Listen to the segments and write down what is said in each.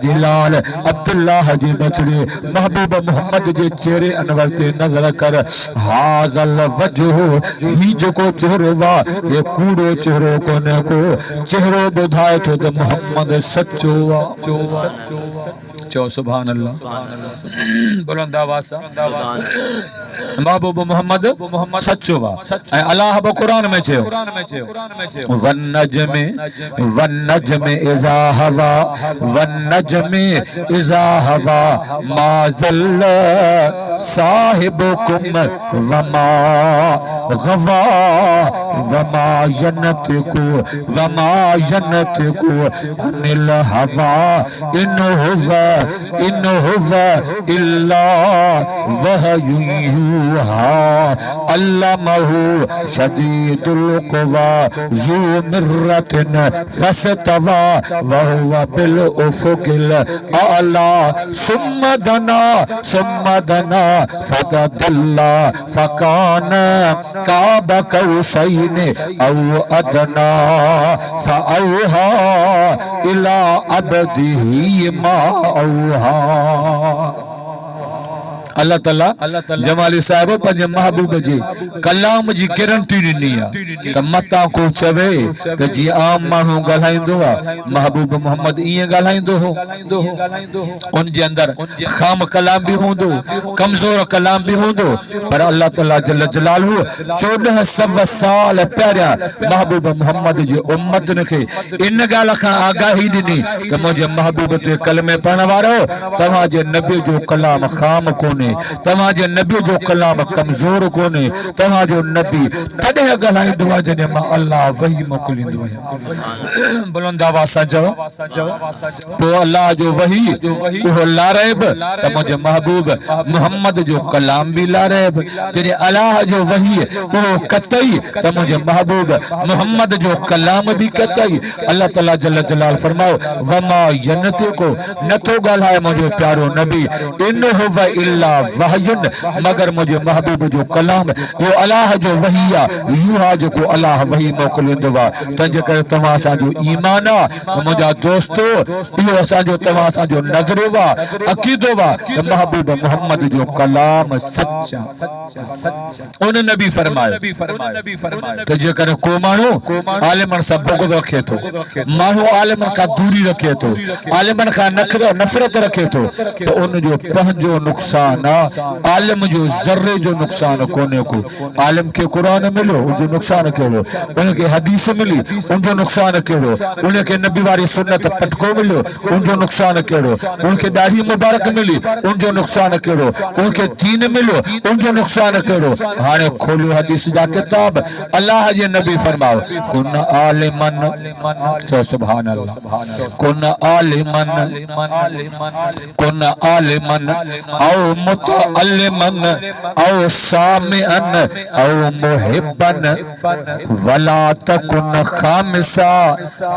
जिलाल अब्दुल्लाह जी बचड़े महबूब मोहम्मद जे चेहरे अनवर ते नजर कर हाज़ल वजह ही जो को चेहरो वा ये कूड़ो चेहरो कोने को चेहरो बुधाए तो द मोहम्मद सच्चो वा चो सुभान अल्लाह बुलंद आवाज़ सा महबूब मोहम्मद सच्चो वा अल्लाह ब कुरान में चयो वन नजमे इज़ा हवा वन नजमे इज़ा हवा माज़ल साहिबुकुम वमा गवा वमा यनतिकु अनिल हवा इन हुवा इल्ला वहयुहा अल्लमहु शदीदुल क़ुवा ज़ू मिर्रतिन फस्तवा वहुवा बिल उफ़ुक़िल आला सुम्मा दना फतदल्ला फकान काब कौसैन औ अदना फअौहा इला अब्दिही मा औहा। अल्लाह ताला जमाली साहिब पंहिंजे महबूब जे कलाम जी गारंटी ॾिनी आहे त मतां को चवे त जीअं आम माण्हू ॻाल्हाईंदो आहे महबूब मोहम्मद ईअं ॻाल्हाईंदो हो उन जे अंदरि खाम कलाम बि हूंदो कमज़ोर कलाम बि हूंदो पर अल्लाह ताला जल जलालहू 1400 साल पहिरियां महबूब मोहम्मद जे उम्मतन खे इन ॻाल्हि खां आगाही ॾिनी त मुंहिंजे महबूब ते कलमे पढ़ण वारो तव्हांजे नबी जो कलाम खाम कोन्हे तव्हांजे नबी जो कलाम कमज़ोर कोन्हे तव्हांजो नबी तॾहिं ॻाल्हाईंदो आहे जॾहिं मां अल्लाह वही मोकिलींदो आहियां बुलंद आवाज़ सां चओ पोइ अल्लाह जो वही उहो लारैब त मुंहिंजे महबूब मोहम्मद जो कलाम बि लारैब जॾहिं अल्लाह जो वही उहो कतई त मुंहिंजे महबूब मोहम्मद जो कलाम बि कतई अल्लाह ताला जल जलाल फरमाओ वमा यनतिको नथो ॻाल्हाए मुंहिंजो प्यारो नबी इन हुवा इल्ला वहयुन मगर मुझे महबूब जो कलाम वो अल्लाह जो वही आ यूहा जो अल्लाह वही मोकिलींदो आहे तंहिंजे करे तव्हां असांजो ईमान आहे मुंहिंजा दोस्तो इहो असांजो तव्हां असांजो नज़रो आहे अक़ीदो आहे त महबूब मोहम्मद जो कलाम सच्चा उन नबी फरमायो त जेकर को माण्हू आलिमन सां बुग़्ज़ रखे थो माण्हू आलिमन खां दूरी रखे थो आलिमन खां नफ़रत रखे थो त उन जो पंहिंजो नुक़सान आलिम जो ज़र्रे जो नुक़सान कोने को आलिम के कुरान मिलो उनजो नुक़सान कहिड़ो उनके हदीस मिली उनजो नुक़सान कहिड़ो उनके नबी वारी सुन्नत पटको मिलो उनजो नुक़सान कहिड़ो उनके दाढ़ी मुबारक मिली उनजो नुक़सान कहिड़ो उनके दीन मिलो उनजो नुक़सान कहिड़ो हाणे खोलियो हदीस जा किताब अल्लाह जे नबी फरमाओ कुन आलिमन चो सुभान अल्लाह कुन आलिमन औ मुतअल्लिमन औ सामिअन औ मुहिब्बन वला तकुन खामिसा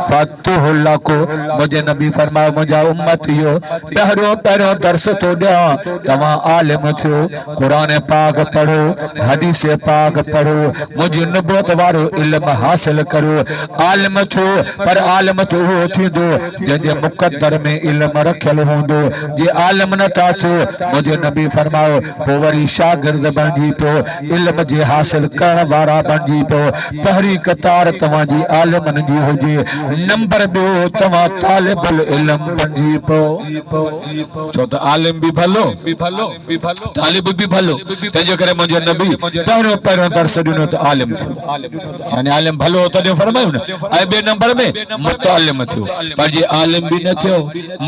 फतुहलको मुझे नबी फरमायो मुझा उम्मतियो पहिरियों दर्स तो ॾियां तव्हां आलिम थियो कुरान पाक पढ़ो हदीस पाक पढ़ो मुझे नबूवत वारो इल्म हासिल करो आलिम थियो पर आलिम तो हो थींदो जंहिंजे मुक़द्दर में इल्म रखियल हूंदो जे आलिम नथा थियो मुझे नबी फरमाओ पोइ वरी शागिर्द बणिजी पियो इल्म जे हासिल करण वारा बणिजी पियो पहिरीं कतार तव्हांजी आलिमनि जी हुजे नंबर ॿियो तव्हां तालिबुल इल्म बणिजी पियो छो त आलिम बि भलो तालिब बि भलो तंहिंजे करे मुंहिंजे नबी पहिरियों दर्स ॾिनो त आलिम थियो यानी आलिम भलो तॾहिं फरमायूं न ऐं ॿिए नंबर में मुतअल्लिम थियो पर जे आलिम बि न थियो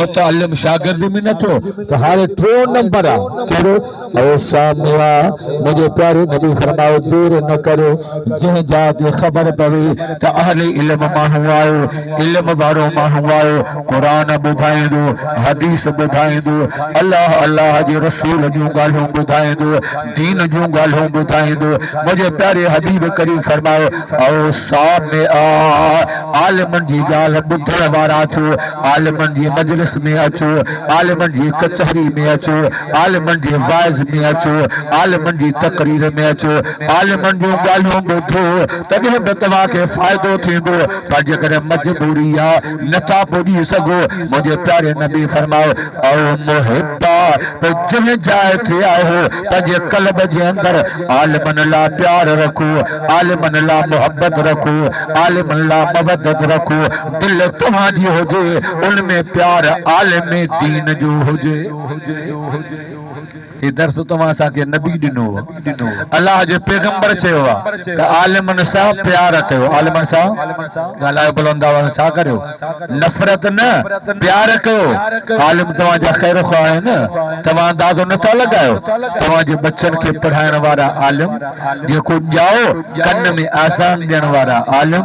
मुतअल्लिम शागिर्द बि न थियो त हाणे टियों नंबर आहे कहिड़ो ओ सामिया मुझे प्यारे नबी फरमाओ देर न करो जंहिं जात ख़बर पवे त अहले इल्म माण्हू आयो इल्म वारो माण्हू आयो क़ुरान ॿुधाईंदो हदीस ॿुधाईंदो अल्लाह जे रसूल जूं ॻाल्हियूं ॿुधाईंदो दीन जूं ॻाल्हियूं ॿुधाईंदो मुझे प्यारे हबीब करीम फरमायो ओ सामिया आलिमन जी ॻाल्हि ॿुधण वारा थियो आलिमन जी मजलिस में अचो आलिमन जी कचहरी में अचो आलिमन आलिमन जे वाइज में अचो, आलिमन जी तकरीर में अचो, आलिमन जो गालियों ॿुधो, तॾहिं बि तव्हांखे फ़ाइदो थींदो। पर जेकॾहिं मजबूरी आहे, नथा पुॼी सघो, मुंहिंजे प्यारे नबी फरमायो औ मुहिब्बा, तो जंहिं जाइ ते आयो पंहिंजे क़ल्ब जे अंदर आलिमन लाइ प्यार रखो, आलिमन लाइ मोहब्बत रखो, आलिमन लाइ मवदत रखो। दिल तव्हांजी हुजे उनमें प्यार आलिम दीन जो हुजे। ये दर्स तव्हां असांखे नबी ॾिनो हो, अल्लाह जे पैगंबर चयो आहे त आलिमन सां प्यार कयो। आलिमन सां ॻाल्हायो बुलंद आवाज़ सां करियो, नफ़रत न, प्यार कयो। आलिम तव्हांजा ख़ैर ख़्वाह आहिनि, तव्हां अंदाज़ो नथा लॻायो। तव्हांजे बच्चनि खे पढ़ाइण वारा आलिम, जेको ॼाओ कन में आज़ान ॾियण वारा आलिम,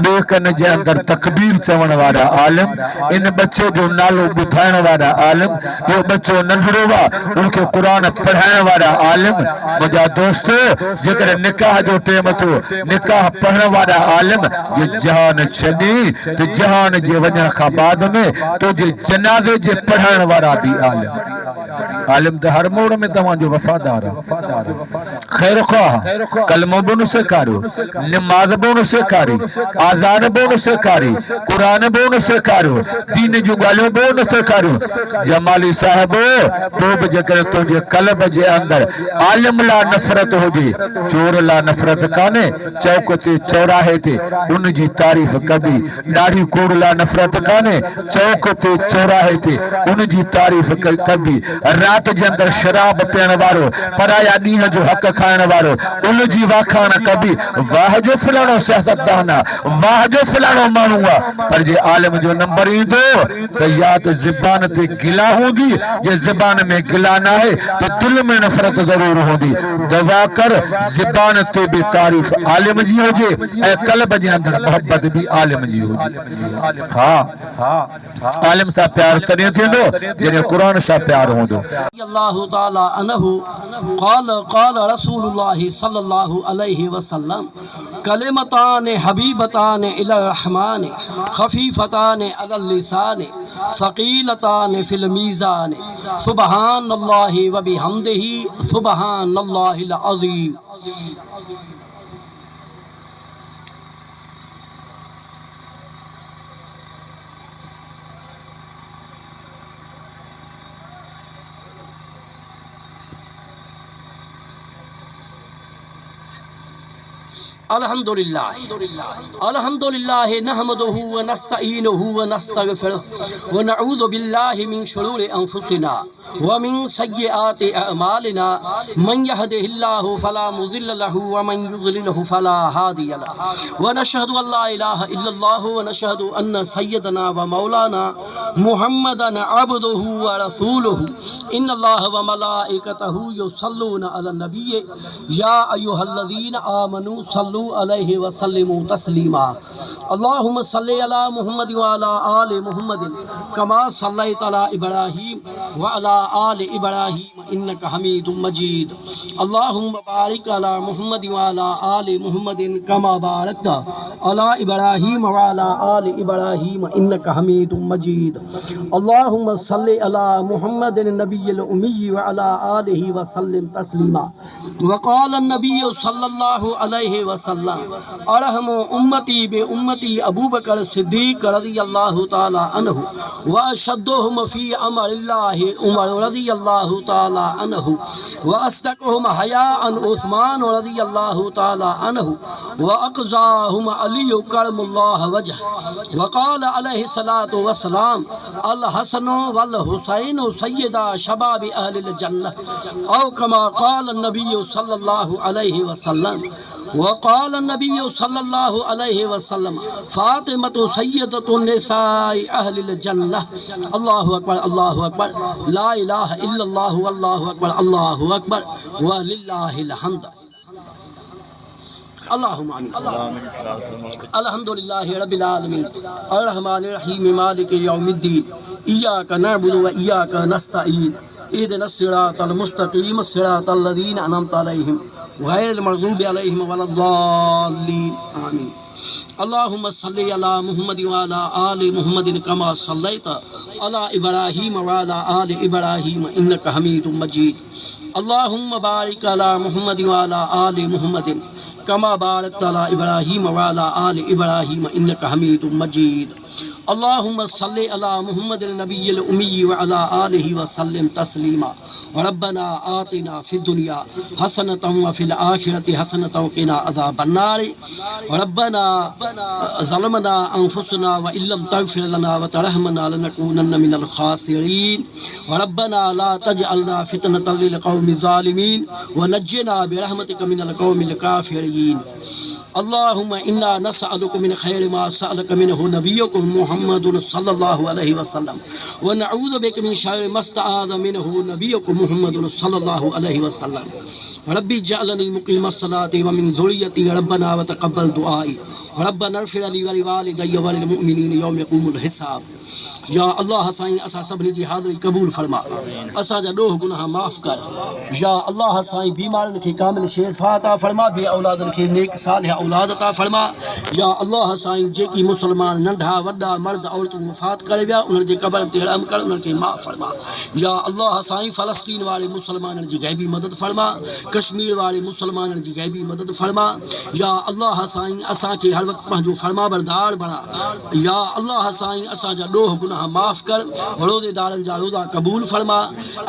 ॿिए कन जे अंदर तकबीर चवण वारा आलिम, इन बच्चे जो नालो ॿुधाइण वारा आलिम, जो बच्चो नंढड़ो आहे उनखे क़ुरान पढ़ाइण वारा आलिम। मुंहिंजा दोस्तो, जेकॾहिं निकाह जो टेम थियो, निकाह पढ़ण वारा आलिम, जे जहान छॾी त जहान जे वञण खां बाद में तुंहिंजे जनाज़े जे पढ़ाइण वारा बि आलिम। आलिम त हर मोड़ में तव्हांजो वफ़ादार आहे, ख़ैर ख़्वाह। कलमो बि उन सेखारियो, नमाज़ बि उन सेखारी, आज़ान बि उन सेखारी, क़ुरान बि उन सेखारियो, दीन जूं ॻाल्हियूं बि उन सेखारियूं। जमाली साहिब, तो बि जेकॾहिं तुंहिंजे क़ल्ब जे अंदर आलिम लाइ नफ़रत हुजे, चोर लाइ नफ़रत कान्हे, चौक ते चौराहे ते उन जी तारीफ़ कबी। ॾाढ़ी कोड़ लाइ नफ़रत कान्हे, चौक ते चौराहे ते उन जी तारीफ़ कबी। रात जे अंदर शराब पीअण वारो, पराया ॾींहं जो हक़ खाइण वारो, उन जी वाखाण कबी। वाह जो फलाणो सियासतदान आहे, वाह जो फलाणो माण्हू आहे। पर जे आलिम जो नंबर ईंदो त या त ज़बान ते गिला हूंदी, जे ज़बान में गिला न आहे तो दिल में नफ़रत ज़रूर होंदी। दवा कर ज़बान ते भी तारीफ़ आलिम जी हुजे ऐं क़ल्ब जे अंदर मोहब्बत भी आलिम जी हुजे। हाँ, आलिम सां प्यार तॾहिं थींदो जॾहिं क़ुरान सां प्यार हूंदो। अल्लाहु ताला अनहु क़ाल रसूलुल्लाह सल्लल्लाहु अलैहि वसल्लम कलिमतान हबीबतान इला रहमान खफीफतान अलल लिसान सकीलतान फिल मीज़ान सुबहानल्लाहि व बिहम्दिही सुबहानल्लाहिल अज़ीम। अल्हम्दुलिल्लाह नहमदुहु व नस्तईनुहु व नस्तगफिरुहु व नऊज़ु बिल्लाहि मिन शुरूरि अंफुसिना व मिन सय्यिआति अअमालिना मन यहदिहिल्लाहु फला मुज़िल्ल लहु व मन युज़लिलहु फला हादिय लहु व नशहदु अल्ला इलाहा इल्लल्लाहु व नशहदु अन्न सय्यदना व मौलाना मुहम्मदन अब्दुहु व रसूलुहु इन्नल्लाह व मलाइकतहु युसल्लूना अलन नबिय्य या अय्युहल्लज़ीना आमनू सल्लु अलैहि वसल्लिमु तस्लीमा। अल्लाहुम्मा सल्लि अला मुहम्मद व अला आलि मुहम्मद कमा सल्लैता अला इब्राहीम व अला आलि इब्राहीम इन्नका हमीदुम मजीद। अल्लाहुम्मा बारिक अला मुहम्मद व अला आलि मुहम्मद कमा बारकता अला इब्राहीम व अला आलि इब्राहीम इन्नका हमीदुम मजीद। अल्लाहुम्मा सल्लि अला मुहम्मद नबिय्यिल उम्मी व अला आलिहि व सल्लिम तस्लीमा। व क़ाल नबिय्यु सल्लल्लाहु अलैहि वसल्लम अरहमु उम्मती बे उम्मती अबू बकर सिद्दीक रज़ियल्लाहु ताला अन्हु व अशद्दुहुम फी अमरिल्लाहि उमर रज़ियल्लाहु ताला अन्हु व अस्दक़ुहुम हयाअन उस्मान रज़ियल्लाहु ताला अन्हु व अक़ज़ाहुम अली करमुल्लाह वजह। व क़ाल अलैहि सलातु व सलाम अल हसन वल हुसैन सय्यदा शबाब अहलिल जन्नह औ कमा क़ाल नबी सल्लल्लाहु अलैहि वसल्लम। वक़ाल नबी सल्लल्लाहु अलैहि वसल्लम फ़ातिमतु सय्यदतु निसाई अहलिल जन्नह। अल्लाहु अकबर, अल्लाहु अकबर, ला इलाहा इल्लल्लाहु वल्लाहु अकबर, अल्लाहु अकबर व लिल्लाहिल हम्द। अल्लाहुम्मा आमीन। अल्हम्दुलिल्लाहि रब्बिल आलमीन अर्रहमानिर रहीम मालिकि यौमिद्दीन इय्याका नअबुदु व इय्याका नस्तईन इहदिनस सिरातल मुस्तक़ीम सिरातल लज़ीना अनअमता अलैहिम गैरिल मग़ज़ूबि अलैहिम वलद्दाल्लीन आमीन। अल्लाहुम्मा सल्लि अला मुहम्मद व अला आलि मुहम्मदिन कमा सल्लैत अला इब्राहीम व अला आलि इब्राहीम इन्नका हमीदुम मजीद। अल्लाहुम्मा बारिक अला मुहम्मद व अला आलि मुहम्मदिन कमा बारकत अला इब्राहीम व अला आलि इब्राहीम इन्नका हमीदुम मजीद। अल्लाहुम्मा सल्लि अला मुहम्मदिन नबिय्यिल उम्मी व अला आलिहि व सल्लिम तस्लीमा। रब्बना आतिना फिद दुनिया हसनतम व फिल आखिरति हसनतम व क़िना अज़ाबन नार। रब्बना ज़लमना अनफुसना व इल्लम तग़फिर लना व तरहमना लनकूनन्न मिनल ख़ासिरीन। रब्बना ला तजअलना फितनतल लिल क़ौमिज़ ज़ालिमीन व नज्जिना बिरहमतिका मिनल क़ौमिल काफ़िरीन। अल्लाहुम्मा इन्ना नसअलुका मिन खैरि मा सअलका मिनहु नबिय्युका मुहम्मदुन सल्लल्लाहु अलैहि वसल्लम व नऊज़ु बिका मिन शर्रि मा इस्तआज़ मिनहु नबिय्युका मुहम्मदुन सल्लल्लाहु अलैहि वसल्लम। रब्बी जअलनी मुक़ीमस सलाति व मिन ज़ुर्रिय्यती रब्बना व तक़ब्बल दुआई रब्बना इग़फ़िर ली व लिवालिदैया व लिल मुअमिनीना यौम यक़ूमुल हिसाब। या अल्लाह साईं असां सभिनी जी हाज़िरी क़बूल फरमा, असांजा ॾोह गुनाह माफ़ कर। या अल्लाह साईं बीमारनि खे कामिल शेफ़ा अता फरमा, बे औलादनि खे नेक सालिह औलाद अता फरमा। या अल्लाह साईं जेकी मुसलमान नंढा वॾा मर्द औरतूं वफ़ात करे विया उन्हनि जे क़ब्रनि ते रहम कर, उन्हनि खे माफ़ फरमा। या अल्लाह साईं फ़लस्तीन वारे मुसलमाननि जी गैबी मदद फरमा, कश्मीर वारे मुसलमाननि जी गैबी मदद फरमा। या अल्लाह साईं असांखे हर वक़्तु पंहिंजो फरमाबरदार बणा। या अल्लाह साईं असांजा ॾोह गुनाह माफ़ कर, रोज़ेदारनि जा रोज़ा क़बूल फरमा,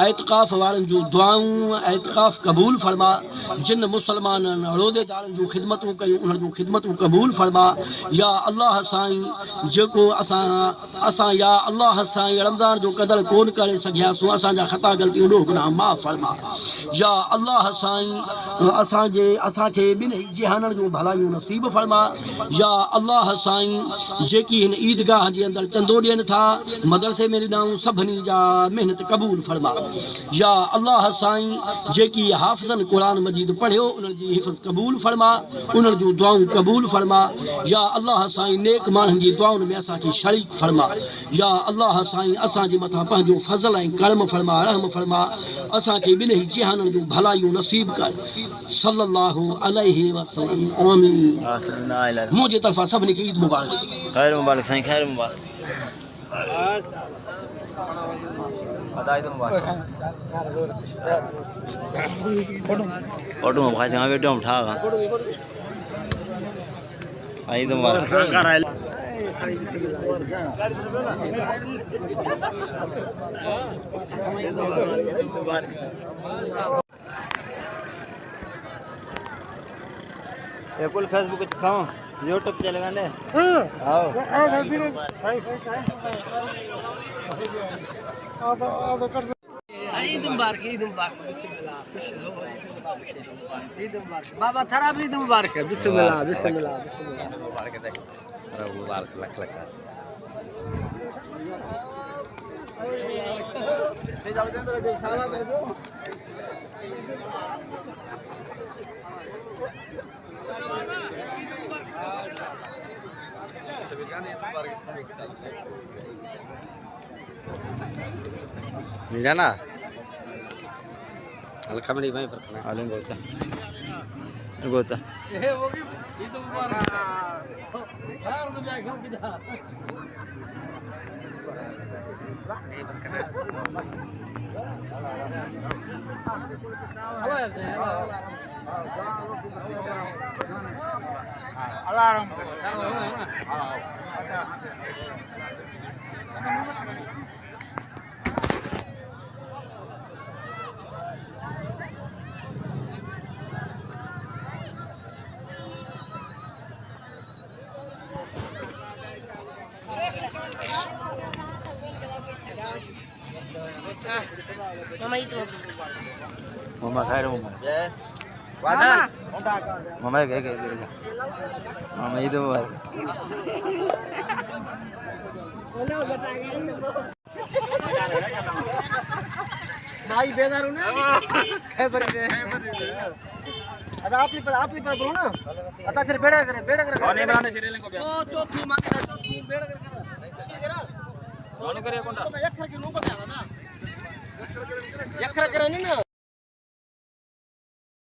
एतिकाफ़ वारनि जूं दुआऊं एतिकाफ़ क़बूल फरमा। जिन मुसलमाननि रोज़ेदारनि जूं ख़िदमतूं कयूं उन्हनि जूं ख़िदमतूं क़बूल फरमा। या अल्लाह साईं जेको असां या अल्लाह साईं रमज़ान जो क़दुरु कोन करे सघियासीं, असांजा ख़ता ग़लतियूं ॾोह गुनाह माफ़ फरमा। या अल्लाह साईं असांखे ॿिन्ही जहाननि जूं भलायूं नसीब फरमा। या अल्लाह साईं जेकी हिन ईदगाह जे अंदरि चंदो ॾियनि था, मदरसे में ॾिनऊं, सभिनी जा महिनत क़बूल फरमा। या अल्लाह साईं जेकी हाफ़िज़नि क़ुरान मजीद पढ़ियो उन्हनि जी हिफ़्ज़ क़बूल फरमा, उन्हनि जूं दुआऊं क़बूल फरमा। या अल्लाह साईं नेक माण्हुनि जी दुआउनि में असांखे शरीक फरमा। या अल्लाह साईं असांजे मथां पंहिंजो फज़ल ऐं करम फरमा, रहम फरमा, असांखे ॿिन्ही जहाननि जूं भलायूं नसीब कर। सल्लल्लाहु अलैहि वसल्लम आमीन। मुंहिंजे तरफ़ां सभिनी खे ईद मुबारक। खैर मुबारक साईं, खैर मुबारक। फोटो में भाई जहाँ बैठे हम उठा आई तो मुबारक। ये कुल फेसबुक पे दिखाओ, यूट्यूब चलेगा ने। आओ ईद मुबारक, ईद मुबारक, बिस्मिल्लाह, ईद मुबारक बाबा थारा भी ईद मुबारक है। बिस्मिल्लाह बिस्मिल्लाह बिस्मिल्लाह मुबारक है। अरे मुबारक लख लख मिल जाना हल्का में भाई पर खाना आलम गोता गोता वो भी ये तो मुबारक यार तो जाए घर किधर ये पर खाना alarm Mama itu. Mama khairu mama. Mama. Mama ke. Mama itu. भाई बेदार हूं ना खैबर के अरे आप ही पर बोलो ना अता फिर बेड़ा करे कौन बनाने सिरे को ओ चौथू मांगना चौथू बेड़ा करे कौन करे कोंडा